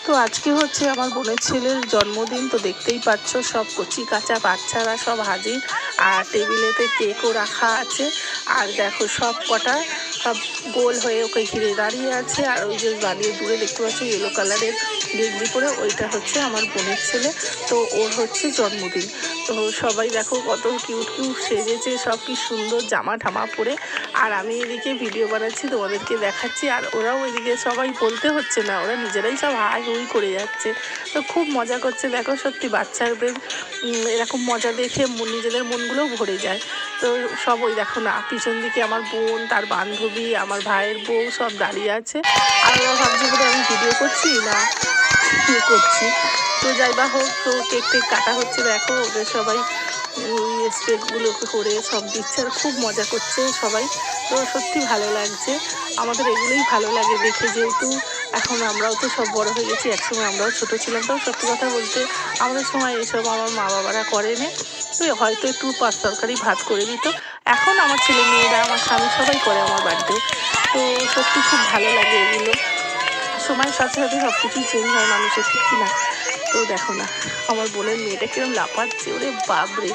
তো আজকে হচ্ছে আমার বোনের ছেলের জন্মদিন। তো দেখতেই পাচ্ছ সব কচি কাঁচা বাচ্চারা সব হাজির, আর টেবিলেতে কেকও রাখা আছে। আর দেখো সব কটা সব গোল হয়ে ওকে ঘিরে দাঁড়িয়ে আছে। আর ওই যে দাঁড়িয়ে দূরে দেখতে পাচ্ছ ইয়েলো কালারের গেঞ্জি পরে, ওইটা হচ্ছে আমার বোনের ছেলে। তো ওর হচ্ছে জন্মদিন। তো সবাই দেখো কত কিউট কিউট সেজেছে, সব কি সুন্দর জামা ঠামা পরে। আর আমি এদিকে ভিডিও বানাচ্ছি, তোমাদেরকে দেখাচ্ছি। আর ওরাও এদিকে সবাই বলতে হচ্ছে না, ওরা নিজেরাই সব হাই হুই করে যাচ্ছে। তো খুব মজা করছে। দেখো সত্যি বাচ্চাদের এরকম মজা দেখে নিজেদের মনগুলোও ভরে যায়। তো সব ওই দেখো না, পিছন দিকে আমার বোন, তার বান্ধবী, আমার ভাইয়ের বউ সব দাঁড়িয়ে আছে। আর ওরা ভাবছে বোধ আমি ভিডিও করছি না ইয়ে করছি। তো যাই বা হোক, তো কেক টেক কাটা হচ্ছে। দেখো ওদের সবাই স্টেপগুলোকে করে সব দিচ্ছে, আর খুব মজা করছে সবাই। তো সত্যি ভালো লাগছে। আমাদের এগুলোই ভালো লাগে দেখে, যেহেতু এখন আমরাও তো সব বড় হয়ে গেছি। একসময় আমরাও ছোটো ছিলাম। তো সত্যি কথা বলতে আমাদের সময় এসব আমার মা বাবারা করেনি। তো হয়তো একটু পাঁচ তরকারি ভাত করে দিত। এখন আমার ছেলে মেয়েরা, আমার স্বামী সবাই করে আমার বাড়িতে। তো সত্যি খুব ভালো লাগে এগুলো। সময়ের সাথে সাথে সব কিছুই চেঞ্জ হয় মানুষের, ঠিক কিনা? তো দেখো না আমার বোনের মেয়েটা কিরম লাফাচ্ছে, ওরে বাপরে।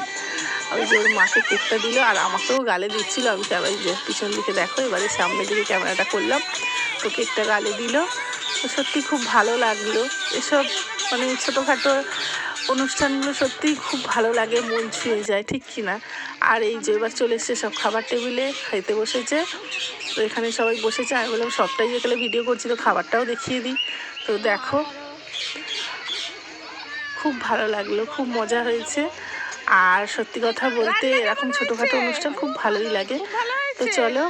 ওই যে ওর মাকে কেকটা দিল, আর আমাকেও গালে দিচ্ছিল। আমি সবাই যে পিছন দিকে দেখো, এবারে সামনের দিকে ক্যামেরাটা করলাম, তো কেকটা গালে দিল। তো সত্যি খুব ভালো লাগলো এসব, মানে ছোটোখাটো অনুষ্ঠানগুলো সত্যিই খুব ভালো লাগে, মন ছুঁয়ে যায়, ঠিক কিনা? আর এই যে এবার চলে এসছে সব খাবার টেবিলে, খাইতে বসেছে। তো এখানে সবাই বসেছে। আমি বললাম সবটাই যেখানে ভিডিও করছি তো খাবারটাও দেখিয়ে দিই। তো দেখো খুব ভালো লাগলো, খুব মজা হয়েছে। আর সত্যি কথা বলতে এরকম ছোটোখাটো অনুষ্ঠান খুব ভালোই লাগে। তো চলো,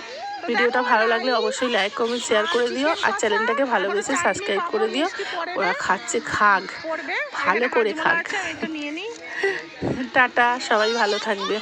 ভিডিওটা ভালো লাগলে অবশ্যই লাইক কমেন্ট শেয়ার করে দিও, আর চ্যানেলটাকে ভালোবেসে সাবস্ক্রাইব করে দিও। ওরা খাচ্ছে, খাক, ভালো করে খাক। টাটা, সবাই ভালো থাকবে।